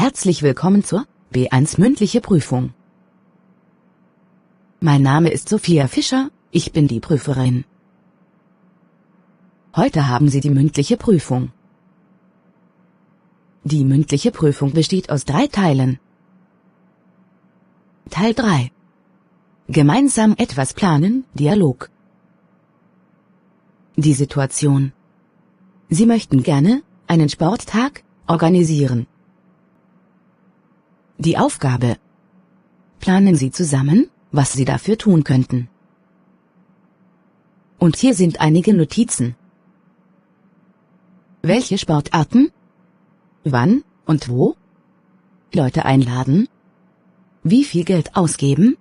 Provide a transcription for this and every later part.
Herzlich willkommen zur B1 mündliche Prüfung. Mein Name ist Sophia Fischer, ich bin die Prüferin. Heute haben Sie die mündliche Prüfung. Die mündliche Prüfung besteht aus 3 Teilen. Teil 3. Gemeinsam etwas planen, Dialog. Die Situation. Sie möchten gerne einen Sporttag organisieren. Die Aufgabe. Planen Sie zusammen, was Sie dafür tun könnten. Und hier sind einige Notizen. Welche Sportarten? Wann und wo? Leute einladen? Wie viel Geld ausgeben?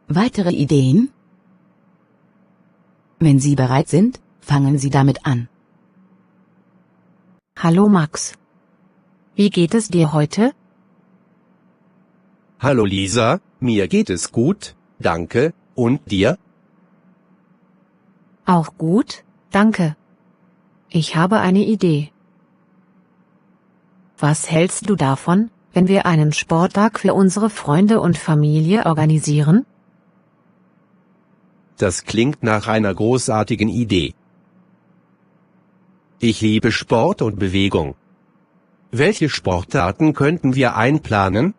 Weitere Ideen? Wenn Sie bereit sind, fangen Sie damit an. Hallo Max. Wie geht es dir heute? Hallo Lisa, mir geht es gut, danke, und dir? Auch gut, danke. Ich habe eine Idee. Was hältst du davon, wenn wir einen Sporttag für unsere Freunde und Familie organisieren? Das klingt nach einer großartigen Idee. Ich liebe Sport und Bewegung. Welche Sportarten könnten wir einplanen?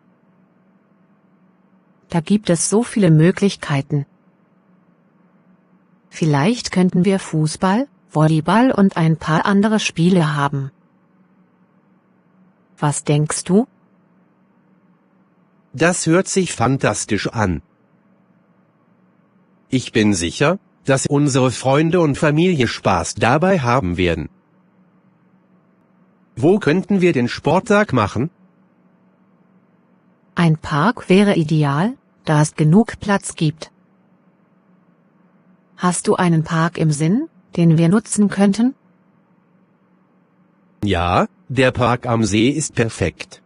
Da gibt es so viele Möglichkeiten. Vielleicht könnten wir Fußball, Volleyball und ein paar andere Spiele haben. Was denkst du? Das hört sich fantastisch an. Ich bin sicher, dass unsere Freunde und Familie Spaß dabei haben werden. Wo könnten wir den Sporttag machen? Ein Park wäre ideal, da es genug Platz gibt. Hast du einen Park im Sinn, den wir nutzen könnten? Ja, der Park am See ist perfekt.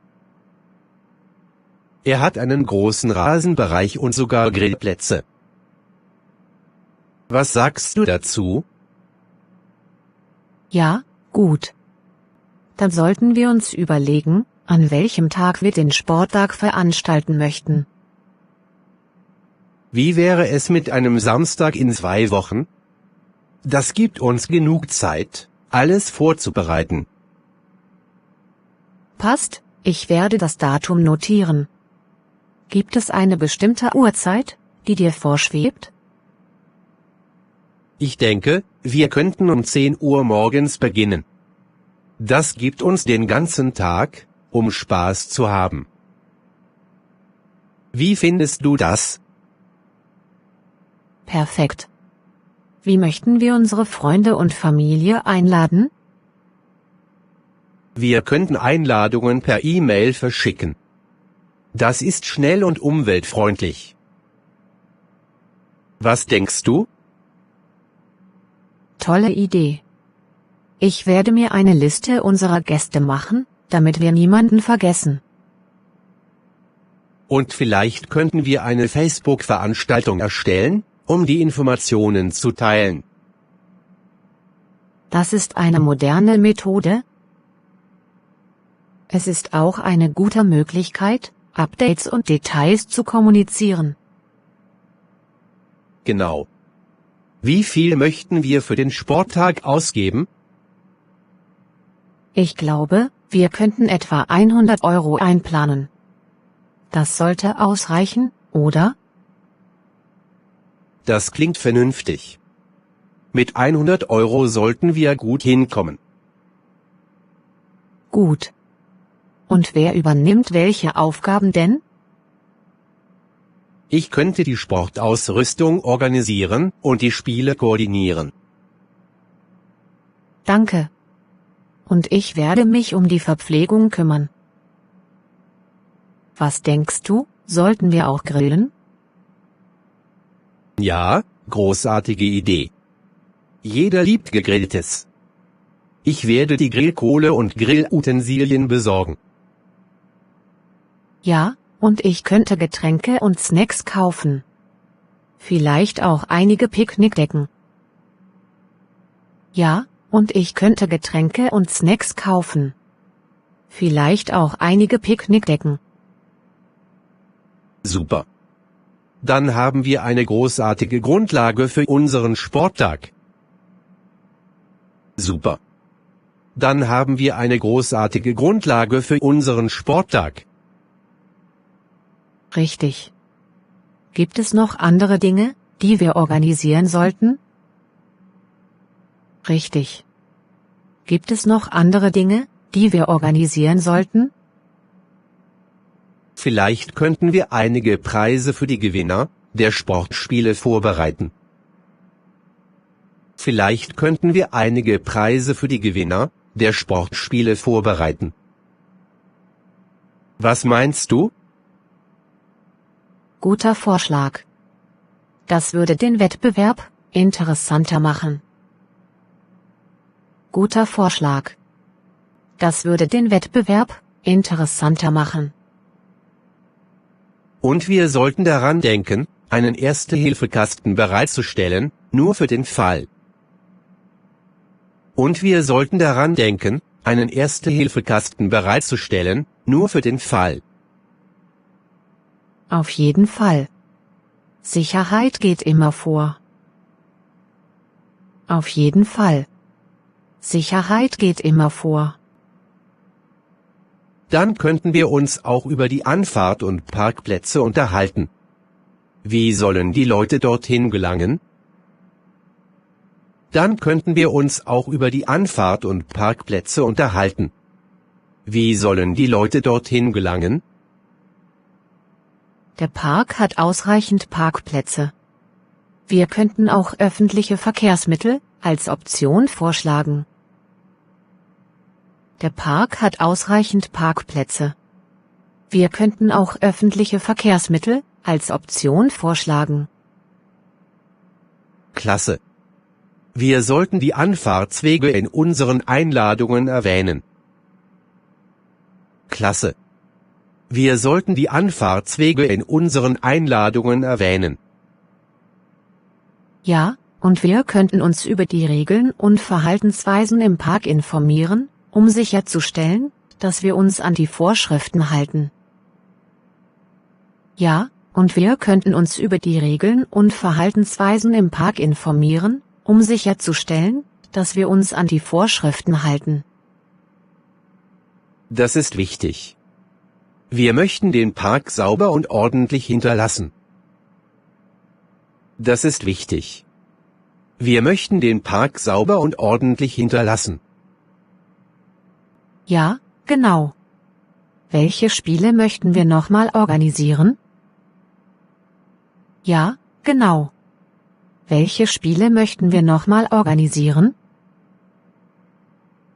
Er hat einen großen Rasenbereich und sogar Grillplätze. Was sagst du dazu? Ja, gut. Dann sollten wir uns überlegen, an welchem Tag wir den Sporttag veranstalten möchten. Wie wäre es mit einem Samstag in 2 Wochen? Das gibt uns genug Zeit, alles vorzubereiten. Passt, ich werde das Datum notieren. Gibt es eine bestimmte Uhrzeit, die dir vorschwebt? Ich denke, wir könnten um 10 Uhr morgens beginnen. Das gibt uns den ganzen Tag, um Spaß zu haben. Wie findest du das? Perfekt. Wie möchten wir unsere Freunde und Familie einladen? Wir könnten Einladungen per E-Mail verschicken. Das ist schnell und umweltfreundlich. Was denkst du? Tolle Idee. Ich werde mir eine Liste unserer Gäste machen, damit wir niemanden vergessen. Und vielleicht könnten wir eine Facebook-Veranstaltung erstellen, um die Informationen zu teilen. Das ist eine moderne Methode. Es ist auch eine gute Möglichkeit, Updates und Details zu kommunizieren. Genau. Wie viel möchten wir für den Sporttag ausgeben? Ich glaube, wir könnten etwa 100 € einplanen. Das sollte ausreichen, oder? Das klingt vernünftig. Mit 100 € sollten wir gut hinkommen. Gut. Und wer übernimmt welche Aufgaben denn? Ich könnte die Sportausrüstung organisieren und die Spiele koordinieren. Danke. Und ich werde mich um die Verpflegung kümmern. Was denkst du, sollten wir auch grillen? Ja, großartige Idee. Jeder liebt Gegrilltes. Ich werde die Grillkohle und Grillutensilien besorgen. Ja, und ich könnte Getränke und Snacks kaufen. Vielleicht auch einige Picknickdecken. Ja, und ich könnte Getränke und Snacks kaufen. Vielleicht auch einige Picknickdecken. Super. Dann haben wir eine großartige Grundlage für unseren Sporttag. Super. Dann haben wir eine großartige Grundlage für unseren Sporttag. Richtig. Gibt es noch andere Dinge, die wir organisieren sollten? Richtig. Gibt es noch andere Dinge, die wir organisieren sollten? Vielleicht könnten wir einige Preise für die Gewinner der Sportspiele vorbereiten. Vielleicht könnten wir einige Preise für die Gewinner der Sportspiele vorbereiten. Was meinst du? Guter Vorschlag. Das würde den Wettbewerb interessanter machen. Guter Vorschlag. Das würde den Wettbewerb interessanter machen. Und wir sollten daran denken, einen Erste-Hilfe-Kasten bereitzustellen, nur für den Fall. Und wir sollten daran denken, einen Erste-Hilfe-Kasten bereitzustellen, nur für den Fall. Auf jeden Fall. Sicherheit geht immer vor. Auf jeden Fall. Sicherheit geht immer vor. Dann könnten wir uns auch über die Anfahrt und Parkplätze unterhalten. Wie sollen die Leute dorthin gelangen? Dann könnten wir uns auch über die Anfahrt und Parkplätze unterhalten. Wie sollen die Leute dorthin gelangen? Der Park hat ausreichend Parkplätze. Wir könnten auch öffentliche Verkehrsmittel als Option vorschlagen. Der Park hat ausreichend Parkplätze. Wir könnten auch öffentliche Verkehrsmittel als Option vorschlagen. Klasse. Wir sollten die Anfahrtswege in unseren Einladungen erwähnen. Klasse. Wir sollten die Anfahrtswege in unseren Einladungen erwähnen. Ja, und wir könnten uns über die Regeln und Verhaltensweisen im Park informieren, um sicherzustellen, dass wir uns an die Vorschriften halten. Ja, und wir könnten uns über die Regeln und Verhaltensweisen im Park informieren, um sicherzustellen, dass wir uns an die Vorschriften halten. Das ist wichtig. Wir möchten den Park sauber und ordentlich hinterlassen. Das ist wichtig. Wir möchten den Park sauber und ordentlich hinterlassen. Ja, genau. Welche Spiele möchten wir nochmal organisieren? Ja, genau. Welche Spiele möchten wir nochmal organisieren?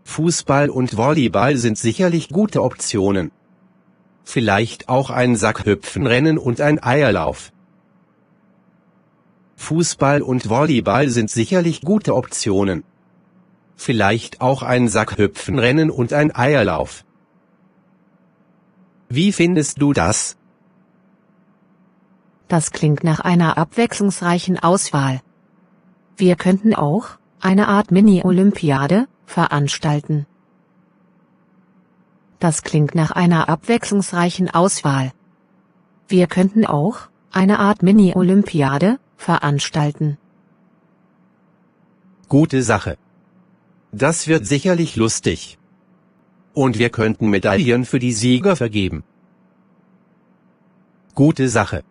Fußball und Volleyball sind sicherlich gute Optionen. Vielleicht auch ein Sackhüpfenrennen und ein Eierlauf. Fußball und Volleyball sind sicherlich gute Optionen. Vielleicht auch ein Sackhüpfenrennen und ein Eierlauf. Wie findest du das? Das klingt nach einer abwechslungsreichen Auswahl. Wir könnten auch eine Art Mini-Olympiade veranstalten. Das klingt nach einer abwechslungsreichen Auswahl. Wir könnten auch eine Art Mini-Olympiade veranstalten. Gute Sache. Das wird sicherlich lustig. Und wir könnten Medaillen für die Sieger vergeben. Gute Sache.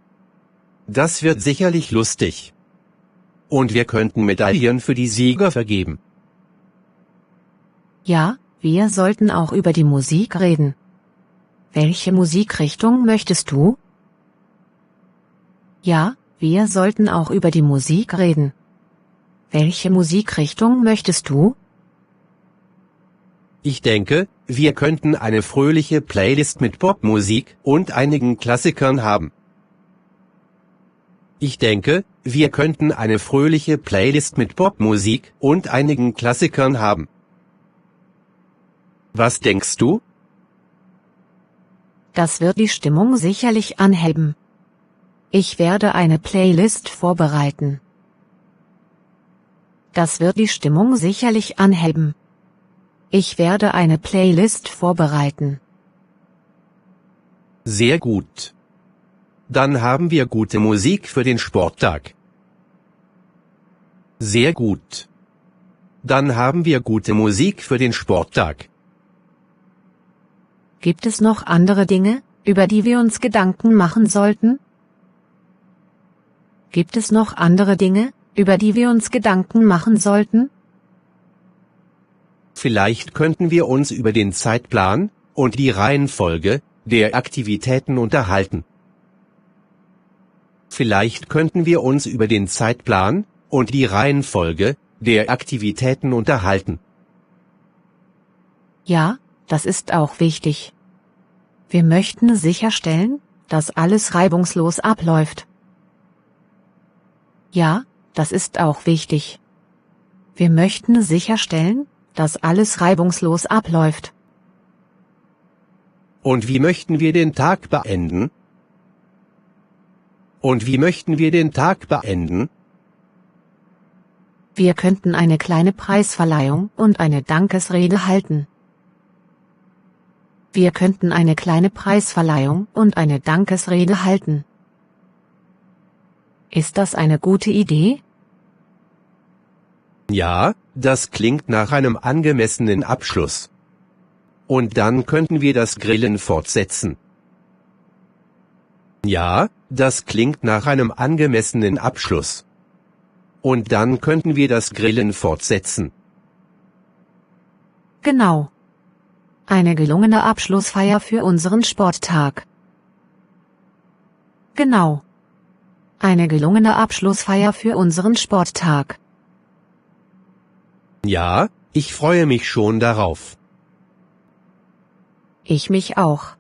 Das wird sicherlich lustig. Und wir könnten Medaillen für die Sieger vergeben. Ja, wir sollten auch über die Musik reden. Welche Musikrichtung möchtest du? Ja, wir sollten auch über die Musik reden. Welche Musikrichtung möchtest du? Ich denke, wir könnten eine fröhliche Playlist mit Popmusik und einigen Klassikern haben. Ich denke, wir könnten eine fröhliche Playlist mit Popmusik und einigen Klassikern haben. Was denkst du? Das wird die Stimmung sicherlich anheben. Ich werde eine Playlist vorbereiten. Das wird die Stimmung sicherlich anheben. Ich werde eine Playlist vorbereiten. Sehr gut. Dann haben wir gute Musik für den Sporttag. Sehr gut. Dann haben wir gute Musik für den Sporttag. Gibt es noch andere Dinge, über die wir uns Gedanken machen sollten? Gibt es noch andere Dinge, über die wir uns Gedanken machen sollten? Vielleicht könnten wir uns über den Zeitplan und die Reihenfolge der Aktivitäten unterhalten. Vielleicht könnten wir uns über den Zeitplan und die Reihenfolge der Aktivitäten unterhalten. Ja, das ist auch wichtig. Wir möchten sicherstellen, dass alles reibungslos abläuft. Ja, das ist auch wichtig. Wir möchten sicherstellen, dass alles reibungslos abläuft. Und wie möchten wir den Tag beenden? Und wie möchten wir den Tag beenden? Wir könnten eine kleine Preisverleihung und eine Dankesrede halten. Wir könnten eine kleine Preisverleihung und eine Dankesrede halten. Ist das eine gute Idee? Ja, das klingt nach einem angemessenen Abschluss. Und dann könnten wir das Grillen fortsetzen. Ja, das klingt nach einem angemessenen Abschluss. Und dann könnten wir das Grillen fortsetzen. Genau. Eine gelungene Abschlussfeier für unseren Sporttag. Genau. Eine gelungene Abschlussfeier für unseren Sporttag. Ja, ich freue mich schon darauf. Ich mich auch.